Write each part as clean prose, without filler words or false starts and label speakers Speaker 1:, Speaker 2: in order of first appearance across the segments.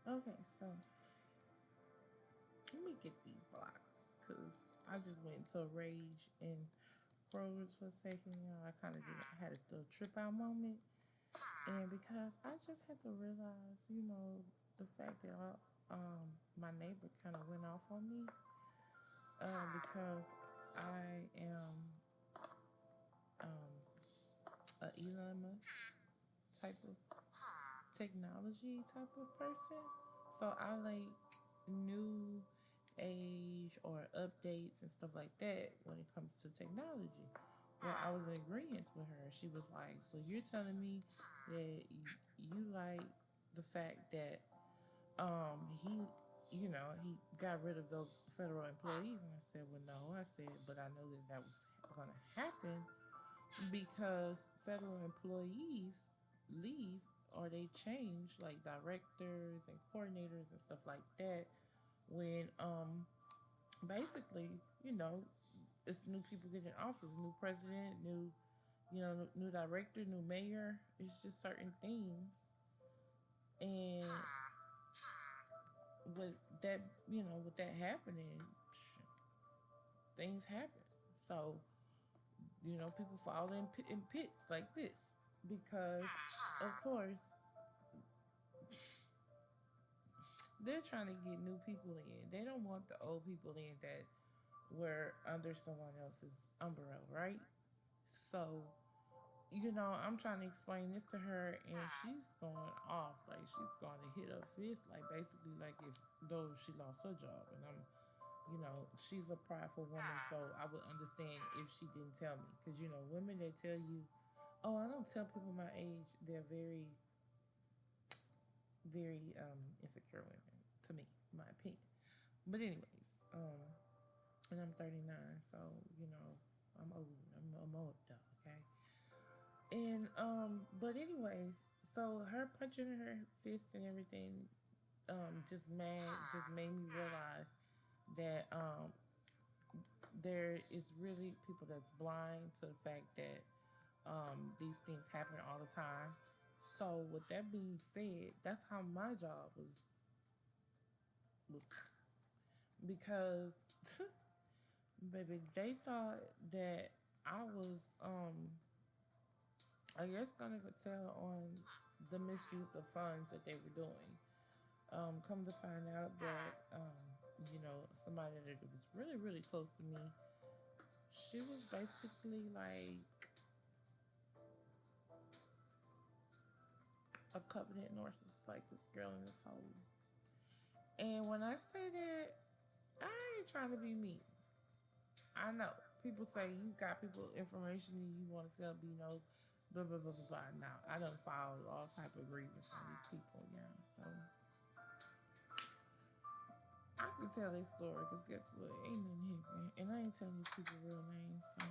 Speaker 1: Okay, so let me get these blocks because I just went into a rage and froze for a second. You know, I kind of had a little trip out moment, and because I just had to realize, you know, the fact that my neighbor kind of went off on me because I am a Elon Musk type of technology type of person. So I like new age or updates and stuff like that when it comes to technology. Well, I was in agreement with her. She was like, "So you're telling me that you like the fact that he, you know, he got rid of those federal employees?" And I said, "Well, no." I said, "But I know that that was going to happen because federal employees leave or they change, like directors and coordinators and stuff like that, when basically, you know, it's new people get in office, new president, new, you know, new director, new mayor. It's just certain things, and with that, you know, with that happening, things happen. So, you know, people fall in pits like this because, of course, they're trying to get new people in. They don't want the old people in that were under someone else's umbrella, right? So, you know, I'm trying to explain this to her, and she's going off. Like, she's going to hit her fist, like, basically, like, if though she lost her job. And I'm, you know, she's a prideful woman, so I would understand if she didn't tell me. Because, you know, women, they tell you, oh, I don't tell people my age. They're very, very insecure women, to me, in my opinion. But, anyways, and I'm 39, so, you know, I'm old. I'm old, though, okay? And but anyways, so her punching her fist and everything, just made me realize that there is really people that's blind to the fact that these things happen all the time. So with that being said, that's how my job was because baby, they thought that I was I guess gonna tell on the misuse of funds that they were doing. Come to find out that, you know, somebody that was really, really close to me, she was basically like a covenant narcissist, like this girl in this hole. And when I say that, I ain't trying to be mean. I know people say you got people information and you want to tell B knows, blah blah blah blah blah. Now I done filed all type of grievance on these people, yeah. So I can tell their story because guess what? Ain't nothing happening. And I ain't telling these people real names, so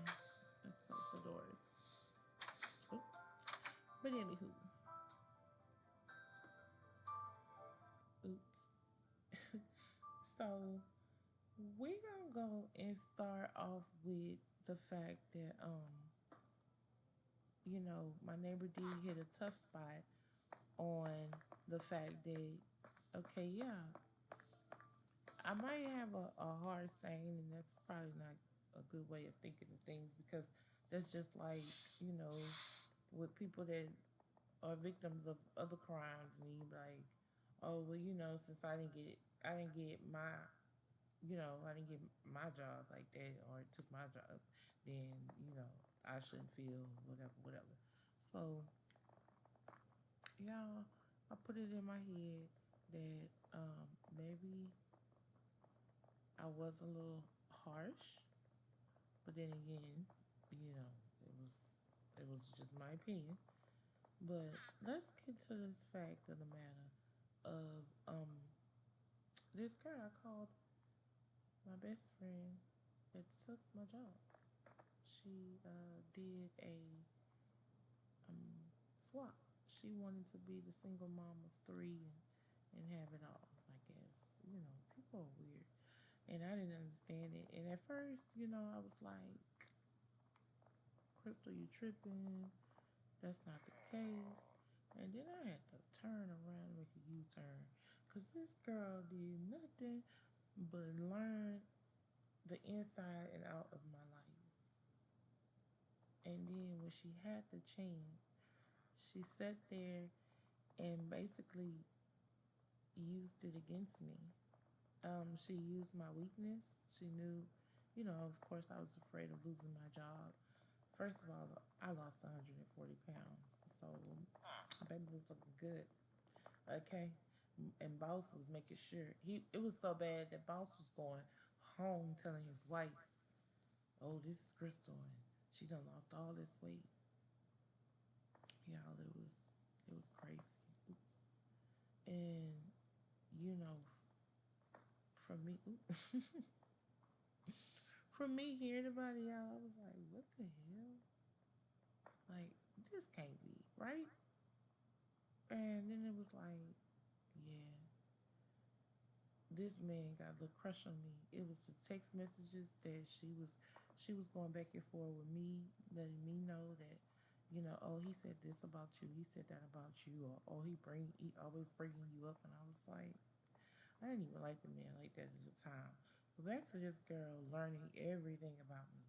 Speaker 1: let's close the doors. Oop. But anywho, oops. So we gonna go and start off with the fact that you know, my neighbor did hit a tough spot on the fact that okay, yeah, I might have a hard stain, and that's probably not a good way of thinking of things because that's just like, you know, with people that are victims of other crimes, and you like, oh well, you know, since I didn't get my, you know, I didn't get my job like that, or it took my job, then you know, I shouldn't feel whatever, whatever. So, yeah, I put it in my head that maybe I was a little harsh, but then again, you know, it was just my opinion. But let's get to this fact of the matter of this girl I called my best friend that took my job. She did a swap. She wanted to be the single mom of three and have it all. I guess, you know, people are weird, and I didn't understand it. And at first, you know, I was like, "Crystal, you tripping? That's not the case." And then I had to turn around and make a U-turn Cause this girl did nothing but learn the inside and out of my life. And then when she had the chance, she sat there and basically used it against me. She used my weakness. She knew, of course, I was afraid of losing my job. First of all, I lost 140 pounds. So, baby was looking good. Okay. And Boss was making sure. It was so bad that Boss was going home telling his wife, oh, this is Crystal. And she done lost all this weight. Y'all, it was crazy. And, you know, from me, from me hearing about it, y'all, I was like, what the hell? Like, this can't be, right? And then it was like, yeah, this man got a little crush on me. It was the text messages that she was going back and forth with me, letting me know that, oh, he said this about you, he said that about you, or oh, he always bringing you up, and I was like, I didn't even like the man like that at the time. But back to this girl learning everything about me.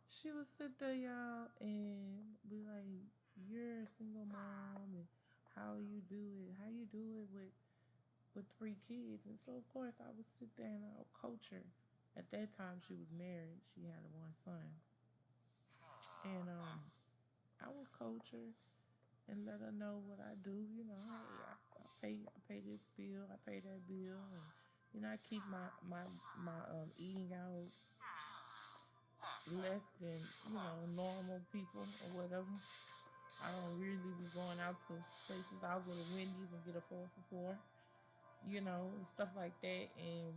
Speaker 1: She would sit there, y'all, and be like, "You're a single mom, and how you do it? How you do it with 3 kids?" And so, of course, I would sit there and I would coach her. At that time, she was married. She had one son, and I would coach her and let her know what I do. Hey, I pay this bill, I pay that bill, and I keep my eating out less than normal people or whatever. I don't really be going out to places. I'll go to Wendy's and get a 4 for 4, stuff like that. And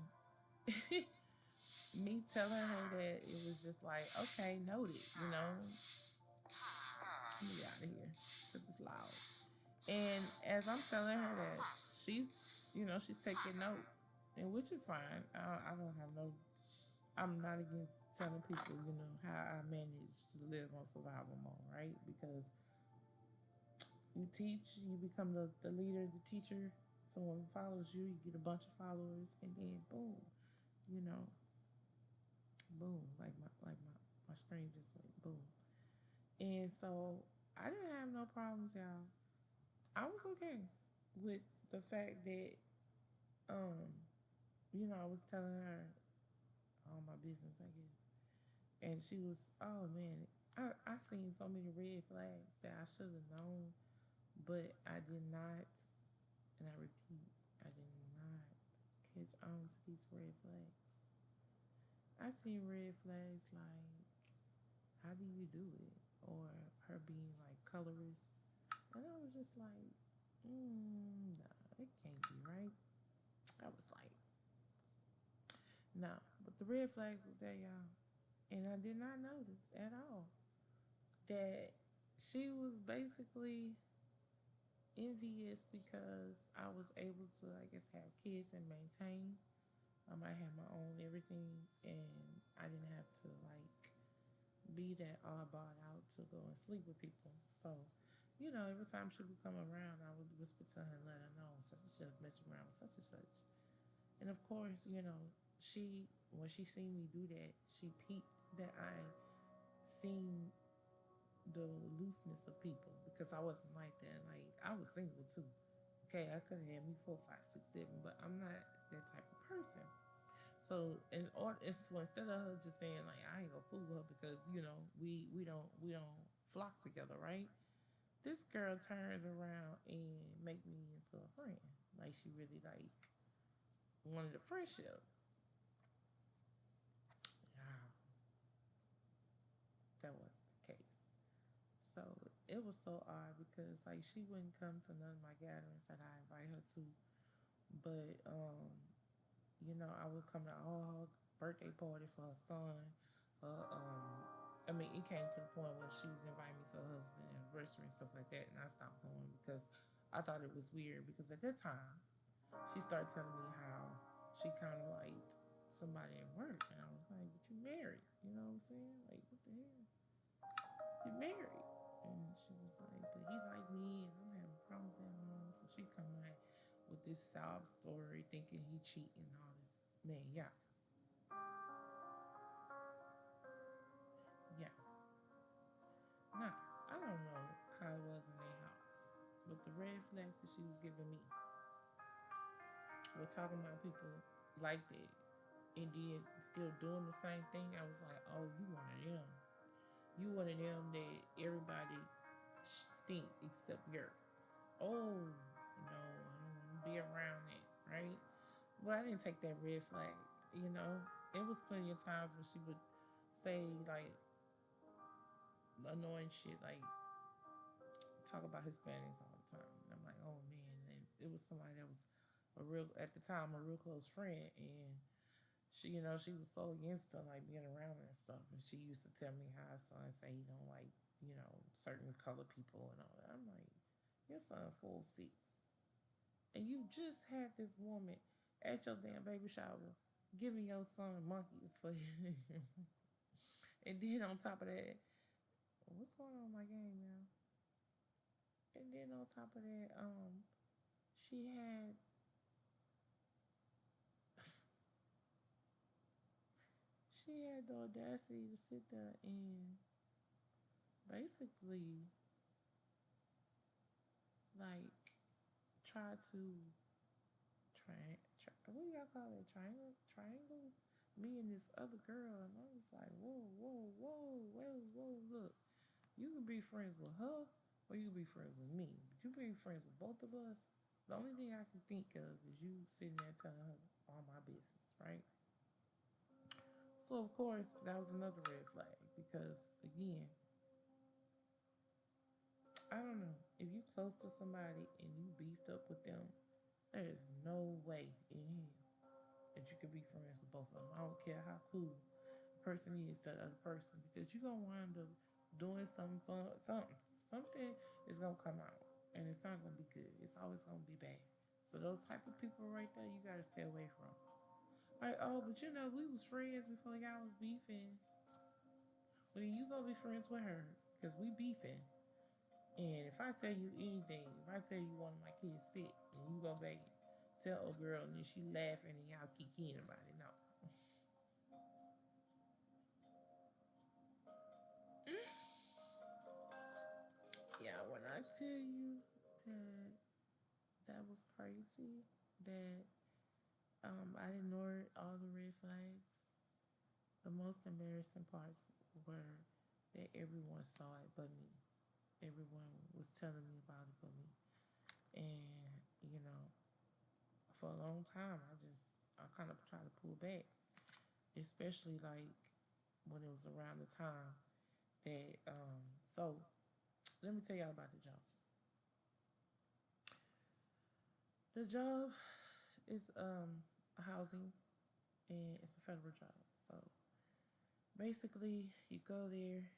Speaker 1: me telling her that, it was just like, okay, noted. Let me get out of here because it's loud. And as I'm telling her that, she's taking notes, and which is fine. I don't have no. I'm not against telling people, how I manage to live on survival mode, right? Because you teach, you become the leader, the teacher. Someone follows you, you get a bunch of followers, and then boom, you know, boom, my screen just went boom. And so I didn't have no problems, y'all. I was okay with the fact that, um, I was telling her all my business, I guess. And she was, oh man, I seen so many red flags that I should have known, but I did not. And I repeat, I did not catch on to these red flags. I seen red flags like, how do you do it? Or her being like colorist. And I was just like, nah, it can't be right. I was like, nah. But the red flags was there, y'all. And I did not notice at all that she was basically envious because I was able to, I guess, have kids and maintain. I had my own everything, and I didn't have to like be that all bought out to go and sleep with people. So, every time she would come around, I would whisper to her and let her know such and such messing around with such and such. And of course, she when she seen me do that, she peeped that I seen the looseness of people because I wasn't like that. Like I was single too. Okay, I could have had me 4, 5, 6, 7, but I'm not that type of person. So so instead of her just saying like I ain't gonna fool her because we don't flock together, right? This girl turns around and make me into a friend. Like she really like wanted a friendship. Nah, that wasn't the case. So it was so odd because like she wouldn't come to none of my gatherings that I invite her to, but I would come to all her birthday party for her son. I mean, it came to the point where she was inviting me to her husband's anniversary and stuff like that, and I stopped going because I thought it was weird. Because at that time, she started telling me how she kind of liked somebody at work, and I was like, "But you married? You know what I'm saying? Like, what the hell? You married?" And she was like, "But he liked me, and I'm having problems at home." So she come like, with this sob story, thinking he cheating and all this. Man, yeah, yeah. Nah, I don't know how it was in their house, but the red flags that she was giving me were talking about people like that and then still doing the same thing. I was like, oh, you one of them. You one of them that everybody stink except yours. Oh, no, I don't want to be around it, right? But I didn't take that red flag, you know? It was plenty of times when she would say, like, annoying shit, like, talk about Hispanics all the time. And I'm like, oh, man. And it was somebody that was at the time, a real close friend. And she, she was so against her, like, being around her and stuff. And she used to tell me how her son say he don't like, certain color people and all that. I'm like, your son full six. And you just had this woman at your damn baby shower giving your son monkeys for you. And then on top of that, what's going on in my game now? And then on top of that, she had she had the audacity to sit there and basically like try to what do y'all call it? Triangle me and this other girl, and I was like, whoa, whoa, whoa, whoa, whoa, look, you can be friends with her, or you can be friends with me. But you be friends with both of us. The only thing I can think of is you sitting there telling her all my business, right? So of course that was another red flag because again, I don't know if you close to somebody and you beefed up with them, there is no way in hell that you can be friends with both of them. I don't care how cool the person is to the other person because you're gonna wind up doing something fun, something is gonna come out, and it's not gonna be good. It's always gonna be bad. So those type of people right there, you gotta stay away from. Like, oh, but we was friends before y'all was beefing. Well, then you gonna be friends with her because we beefing. And if I tell you anything, if I tell you one of my kids sick, and you go back and tell old girl, and then she laughing and y'all kikiing about it, no. Yeah, when I tell you that that was crazy, that I ignored all the red flags, the most embarrassing parts were that everyone saw it but me. Everyone was telling me about it but me. And, for a long time, I kind of tried to pull back, especially like when it was around the time that, so let me tell y'all about the job. The job is housing and it's a federal job. So basically, you go there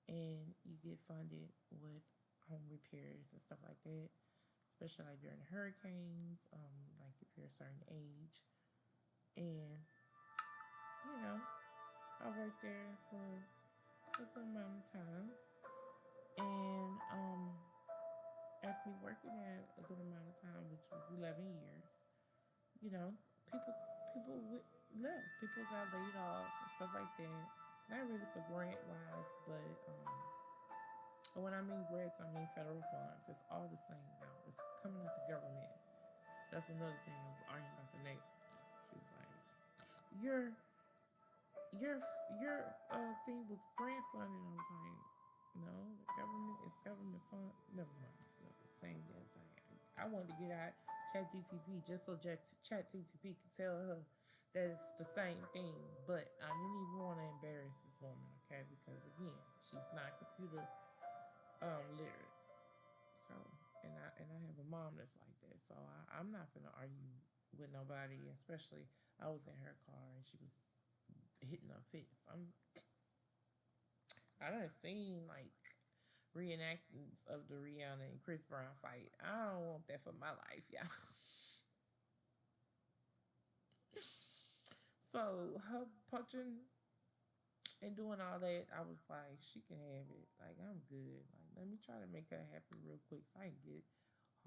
Speaker 1: and you get funded with home repairs and stuff like that, especially like during hurricanes, like if you're a certain age. And, you know, I worked there for a good amount of time. And after me working there a good amount of time, which was 11 years, you know, people people left. People got laid off and stuff like that. Not really for grant wise, but when I mean grants, I mean federal funds. It's all the same now. It's coming out the government. That's another thing I was arguing about the night. She was like, "Your your your thing was grant funded." I was like, "No, the government is government fund. Never mind. No, same damn thing." I wanted to get out ChatGTP just so ChatGTP could tell her that it's the same thing, but I didn't even want to embarrass this woman, okay? Because again, she's not computer literate. So, and I have a mom that's like that. So I'm not gonna argue with nobody, especially I was in her car and she was hitting her fist. I done seen like reenactments of the Rihanna and Chris Brown fight. I don't want that for my life, y'all. So her punching and doing all that, I was like, she can have it. Like, I'm good. Like, let me try to make her happy real quick so I can get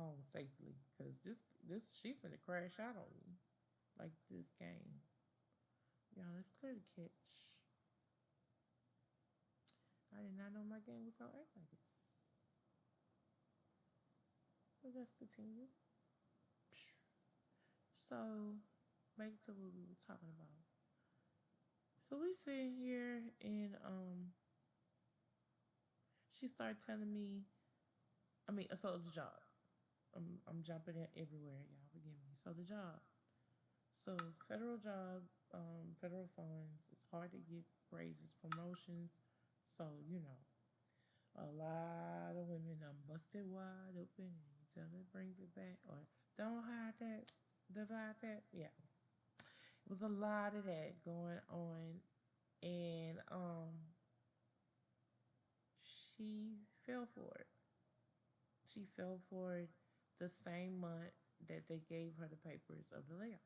Speaker 1: home safely because this she finna crash out on me like this game. Y'all, let's clear the catch. I did not know my game was gonna act like this. But let's continue. So back to what we were talking about. So we sit here and she started telling me, so the job. I'm jumping in everywhere, y'all. Forgive me. So the job. So federal job, federal funds. It's hard to get raises, promotions. So a lot of women busted wide open and tell them bring it back or don't hide that, divide that. Yeah, it was a lot of that going on, and she fell for it. She fell for it the same month that they gave her the papers of the layoff.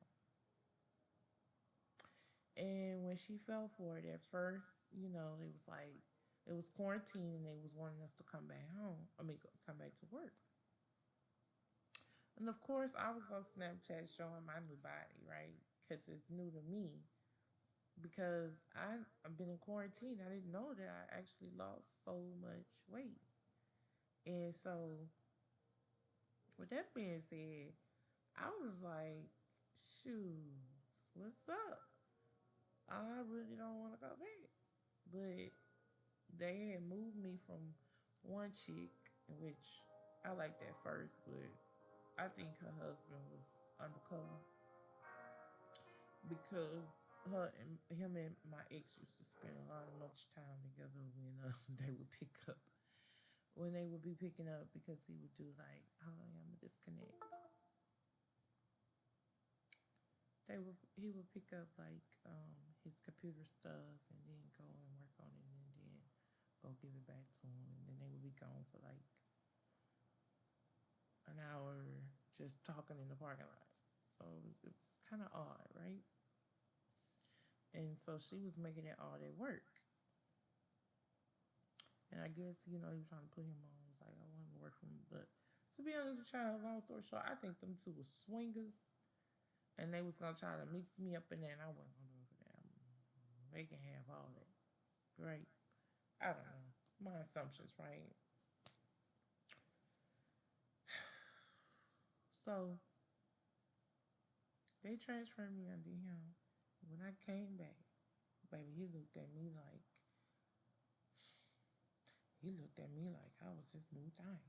Speaker 1: And when she fell for it at first, it was like it was quarantine and they was wanting us to come back home. Come back to work. And of course, I was on Snapchat showing my new body, right? Because it's new to me. Because I've been in quarantine, I didn't know that I actually lost so much weight. And so, with that being said, I was like, shoot, what's up? I really don't want to go back. But they had moved me from one chick, in which I liked that first, but I think her husband was undercover because him and my ex used to spend a lot of much time together when they would pick up when they would be picking up because he would do like, hold on, I'm gonna disconnect. He would pick up like his computer stuff and then go and work on it and then go give it back to him and then they would be gone for like an hour just talking in the parking lot. So it was kind of odd, right? And so she was making it all that work. And I guess, he was trying to put him on. It was like, I want to work for him. But to be honest with y'all, long story short, I think them two were swingers. And they was going to try to mix me up in there. And I wasn't going to do it for them. They can have all that. Right? I don't know. My assumptions, right? So, they transferred me under him. When I came back, baby, he looked at me like I was his new thing.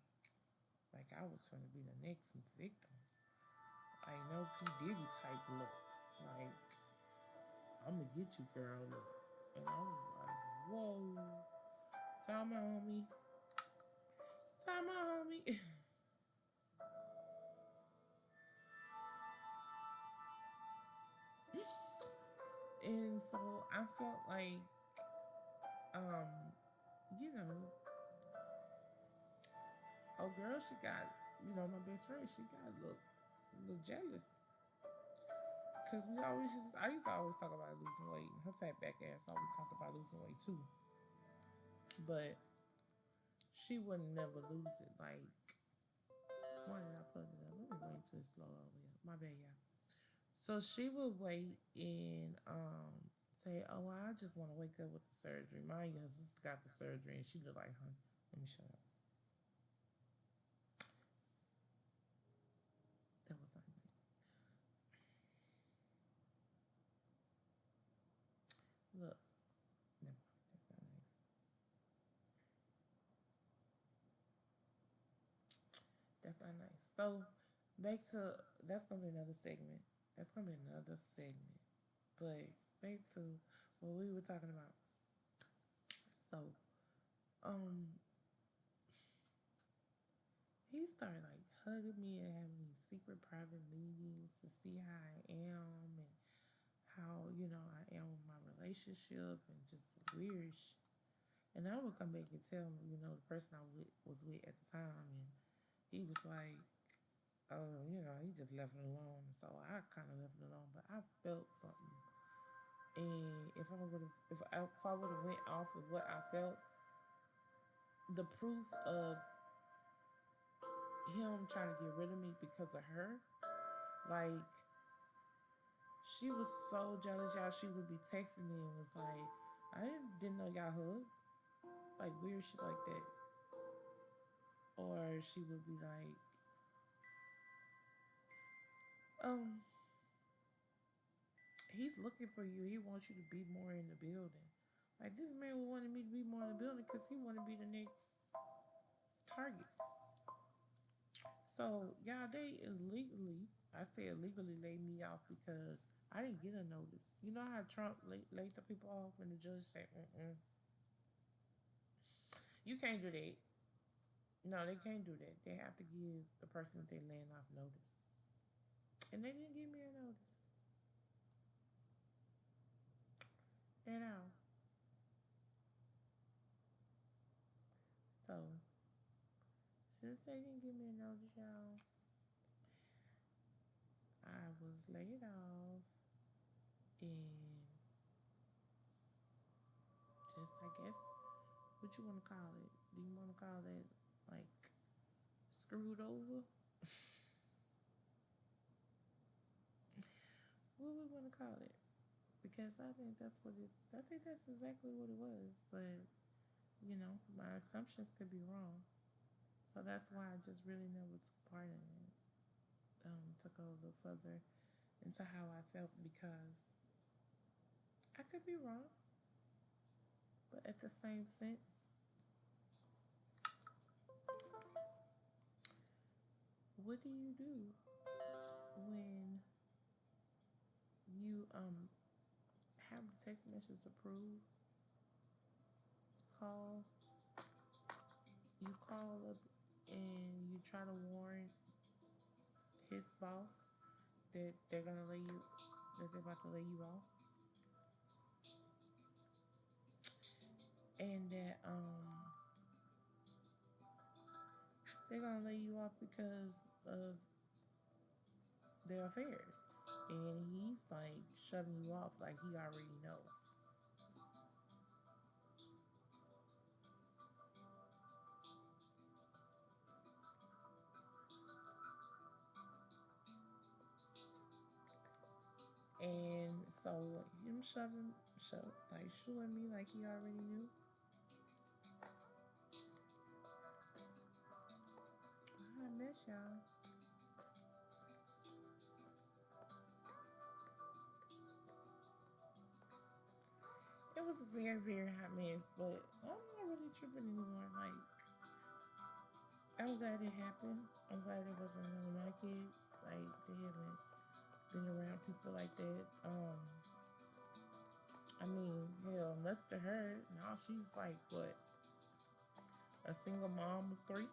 Speaker 1: Like I was trying to be the next victim. Like no P. Diddy type look. Like, I'm gonna get you, girl, look. And I was like, whoa. Time out, homie. Time out, homie. And so I felt like, um, you know, oh girl, she got, my best friend, she got a little jealous. Cause I used to always talk about losing weight. Her fat back ass always talked about losing weight too. But she would never lose it. Like, why did I plug it up? Let me wait until it's low all the way up. My bad, y'all. So she would wait and say, "Oh, well, I just want to wake up with the surgery." My young sister got the surgery, and she looked like, "Huh? Let me shut up." That was not nice. Look, no, that's not nice. That's not nice. So back to that's gonna be another segment. That's gonna be another segment. But back to what we were talking about. So, um, he started like hugging me and having these secret private meetings to see how I am and how I am with my relationship and just weird. And I would come back and tell him, the person was with at the time, and he was like, "Oh, he just left it alone." So I kind of left it alone, but I felt something. And if I would have went off of what I felt, the proof of him trying to get rid of me because of her. Like, she was so jealous, y'all. She would be texting me and was like, I didn't know y'all hugged. Like, weird shit like that. Or she would be like, um, he's looking for you. He wants you to be more in the building. Like, this man wanted me to be more in the building because he wanted to be the next target. So, y'all, they illegally, I say illegally, laid me off because I didn't get a notice. You know how Trump laid the people off and the judge said, you can't do that. No, they can't do that. They have to give the person that they're laying off notice. And they didn't give me a notice at all. So, since they didn't give me a notice, y'all, I was laid off and just, I guess, what you want to call it? Do you want to call that like screwed over? What we want to call it? Because I think that's what it. I think that's exactly what it was. But you know, my assumptions could be wrong. So that's why I just really never took part in it. To go a little further into how I felt because I could be wrong, but at the same sense, what do you do when you have the text message to prove? Call you call up and you try to warn his boss that they're about to lay you off, and that they're gonna lay you off because of their affairs, and he's like shoving you off like he already knows. And so him like shooing me like he already knew. I miss y'all. It was a very, very hot mess, but I'm not really tripping anymore. Like, I'm glad it happened. I'm glad it wasn't one of my kids. Like, they haven't been around people like that. I mean, hell, nuts to her. Now she's like, what, a single mom of three?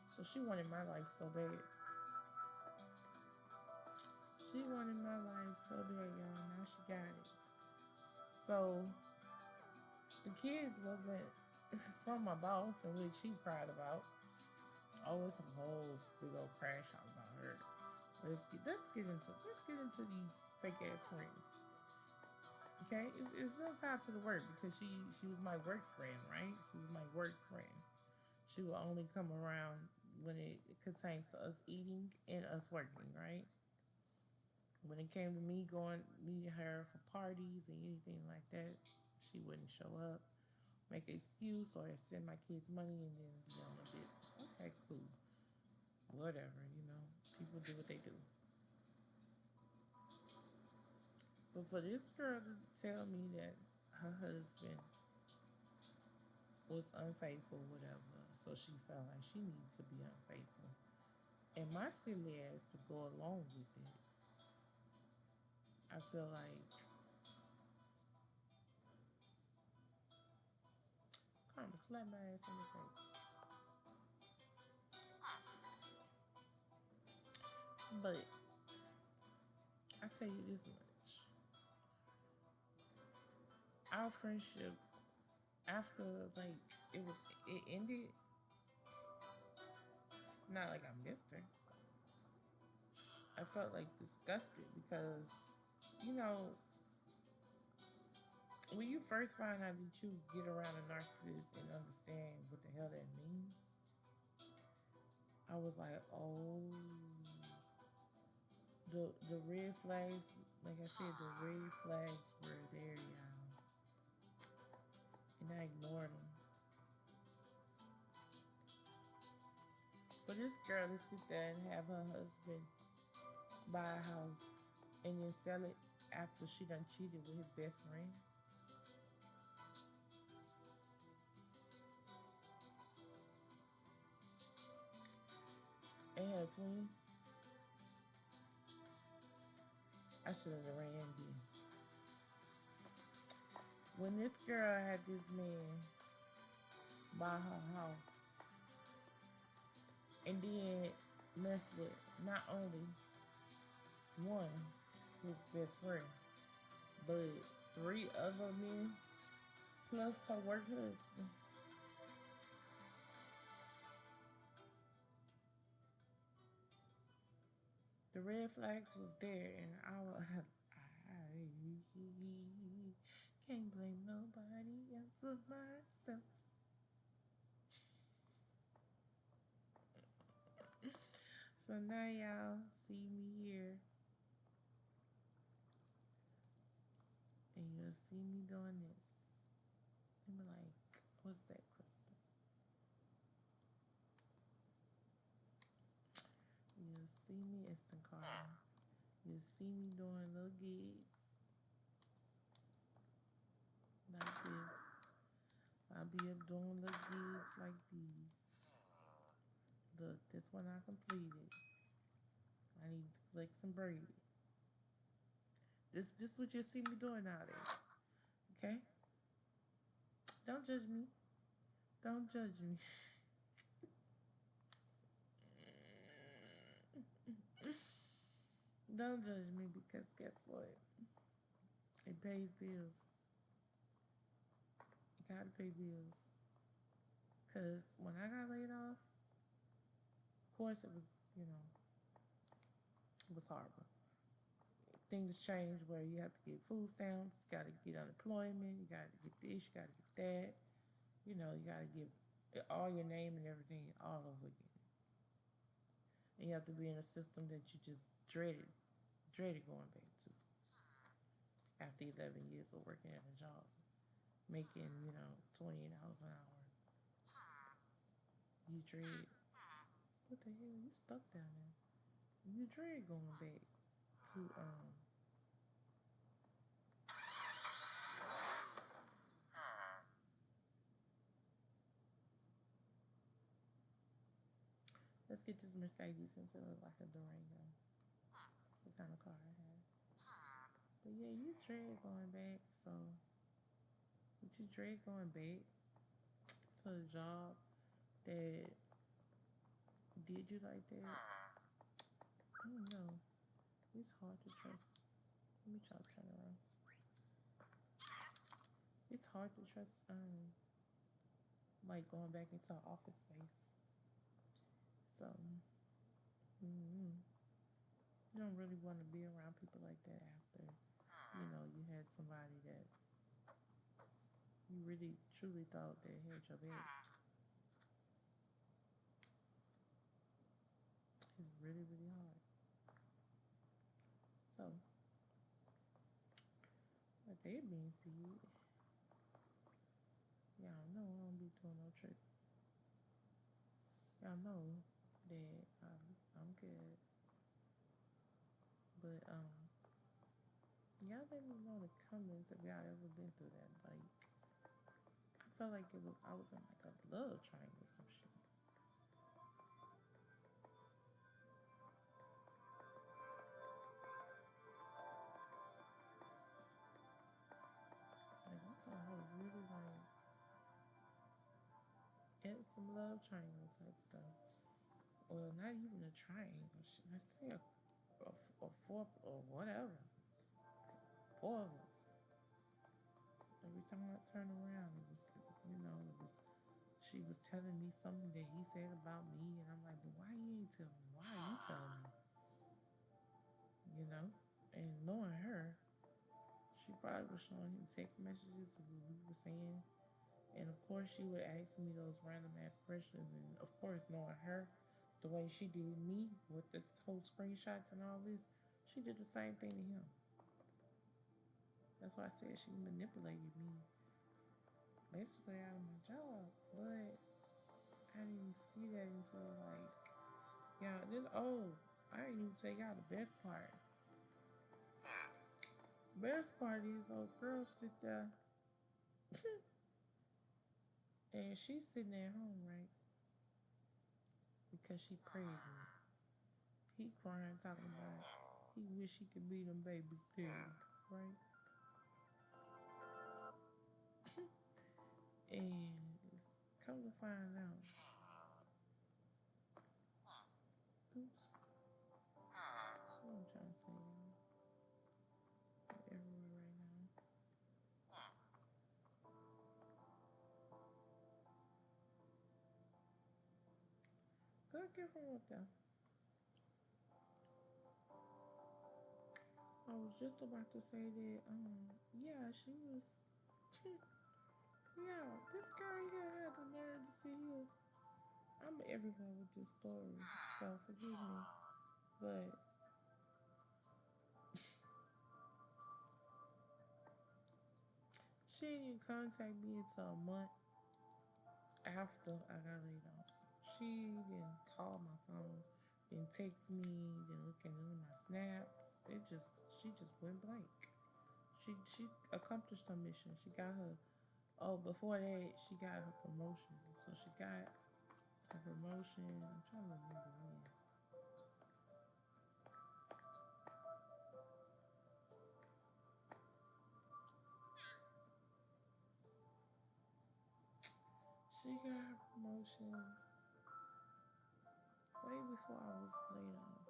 Speaker 1: So she wanted my life so bad. She wanted my life so bad, y'all. Now she got it. So the kids wasn't from my boss, in which she cried about. Oh, it's a whole big old crash out about her. Let's get into these fake ass friends. Okay, it's gonna tie to the work because she was my work friend, right? She was my work friend. She will only come around when it contains to us eating and us working, right? When it came to me going meeting her for parties and anything like that, she wouldn't show up, make an excuse, or send my kids money and then be on the business. Okay, cool, whatever. People do what they do. But for this girl to tell me that her husband was unfaithful, whatever, so she felt like she needed to be unfaithful, and my silly ass to go along with it, I feel like karma slapped my ass in the face. But I tell you this much: our friendship after like it ended. It's not like I missed her. I felt like disgusted because you know when you first find out that you get around a narcissist and understand what the hell that means, I was like, oh, the red flags. Like I said, the red flags were there, y'all, and I ignored them. For this girl to sit there and have her husband buy a house and then sell it after she done cheated with his best friend. And had twins. I should have ran then. When this girl had this man buy her house and then mess with not only one, his best friend, but three other men plus her work husband. The red flags was there, and I was, I can't blame nobody else but myself. So now y'all see me here, and you'll see me doing this. And be like, what's that, Crystal? You'll see me instant card. You'll see me doing little gigs like this. I'll be up doing little gigs like these. Look, this one I completed. I need to collect some bread. This what you see me doing nowadays. Okay? Don't judge me. Don't judge me. Don't judge me because guess what? It pays bills. You gotta pay bills. Cause when I got laid off, of course it was, you know, it was horrible. Things change where you have to get food stamps, you gotta get unemployment, you gotta get this, you gotta get that. You know, you gotta give all your name and everything all over again. And you have to be in a system that you just dreaded going back to after 11 years of working at a job, making, you know, $28 an hour. You dread, what the hell, you stuck down there. You dread going back to, let's get this Mercedes since it looks like a Durango. It's the kind of car I have. But yeah, you dread going back, so, but you dread going back to a job that did you like that? I don't know. It's hard to trust. Let me try to turn around. It's hard to trust, like going back into an office space. So, you don't really want to be around people like that after, you know, you had somebody that you really truly thought that had your back. It's really, really hard. So, with that being said, y'all know I don't be doing no trick. Y'all know that I'm good. But y'all let me know in the comments if y'all ever been through that. Like, I felt like I was in like a love triangle or some shit. Like I thought I was really like at some love triangle type stuff. Well, not even a triangle. Let's say a four or whatever. Four of us. Every time I turned around, it was, you know, it was. She was telling me something that he said about me, and I'm like, but why you ain't telling me? Why are you telling me? You know, and knowing her, she probably was showing him text messages of what we were saying, and of course she would ask me those random ass questions, and of course knowing her, The way she did me with the whole screenshots and all this, she did the same thing to him. That's why I said she manipulated me basically out of my job. But I didn't see that until like, yeah, this, oh, I didn't even tell y'all the best part. Best part is those girls sit there and she's sitting at home, right? Because she pregnant. He crying, talking about he wish he could be them babies too, right? And come to find out, oops, what I'm trying to say, y'all, I'm everywhere right now. Go get from up there. I was just about to say that, yeah, she was, yeah, this girl here had the nerve to sit here. I'm everywhere with this story, so forgive me. But she didn't contact me until a month after I got laid off. She didn't call my phone, didn't text me, didn't look at none of my snaps. She just went blank. She accomplished her mission. She got her. Oh, before that, she got her promotion. So she got her promotion. I'm trying to remember when. She got her promotion way before I was laid off.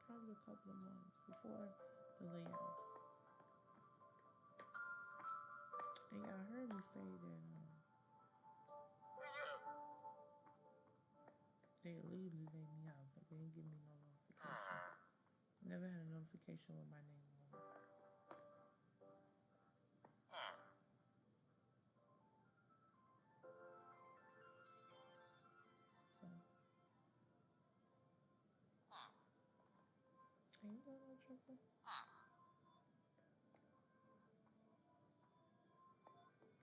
Speaker 1: Probably a couple of months before the layoffs. And y'all heard me say that they illegally laid me out, but they didn't give me no notification. Never had a notification with my name on it. So ain't got no trouble.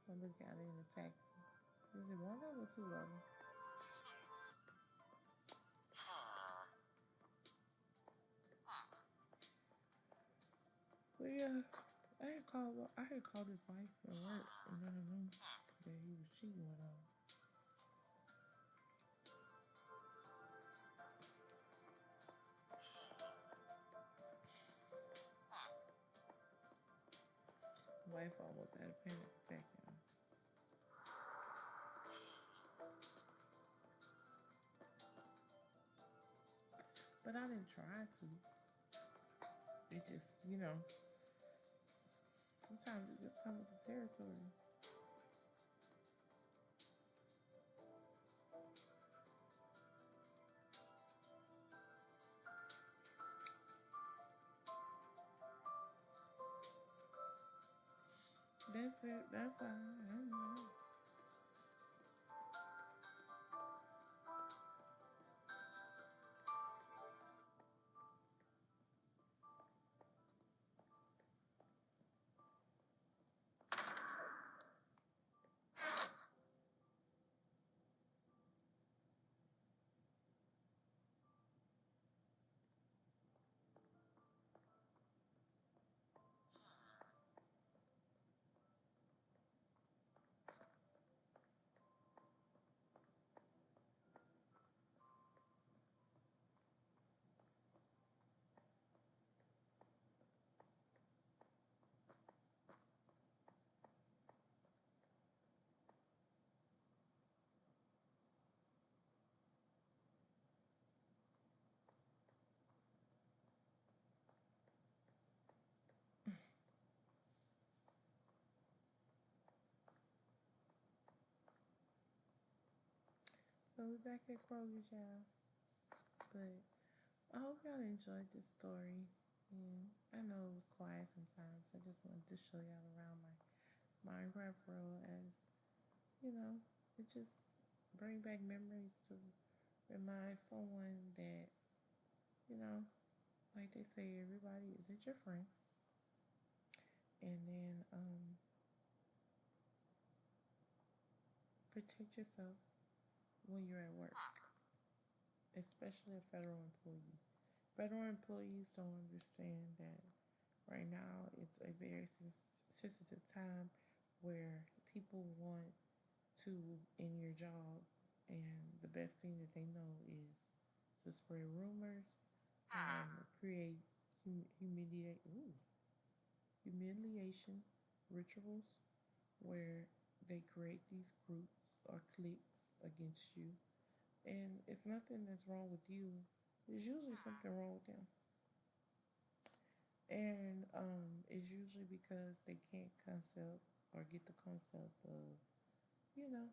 Speaker 1: I look out in the taxi. Is it one of them or two of them? But yeah, I had called his wife at work and let her know that he was cheating with her. Wife almost had a panic attack, y'all. But I didn't try to. It just, sometimes it just comes with the territory. That's it. That's all. I don't know. But we're back at Kroger's, y'all. But I hope y'all enjoyed this story. And I know it was quiet sometimes. I just wanted to show y'all around my Minecraft world as, you know, it just bring back memories to Remind someone that, you know, like they say, everybody isn't your friend. And then protect yourself when you're at work, especially a federal employee. Federal employees don't understand that right now it's a very sensitive time where people want to in your job, and the best thing that they know is to spread rumors, create humiliation rituals where they create these groups or cliques against you. And it's nothing that's wrong with you. There's usually something wrong with them. And it's usually because they can't concept or get the concept of, you know,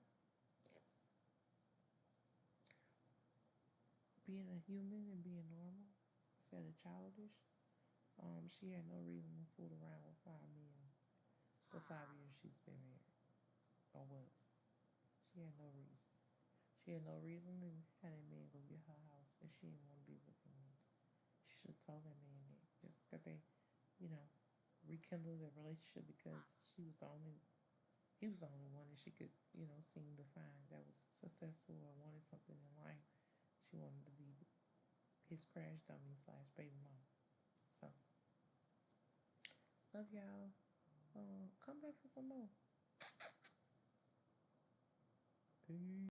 Speaker 1: being a human and being normal instead of childish. She had no reason to fool around with 5 men the 5 years she's been married or was. She had no reason. She had no reason to have that man go get her house if she didn't want to be with him. She should have told that man that just because they, you know, rekindled their relationship because he was the only one that she could, seem to find that was successful or wanted something in life. She wanted to be his crash dummy slash baby mama. So, love y'all. Come back for some more. Peace.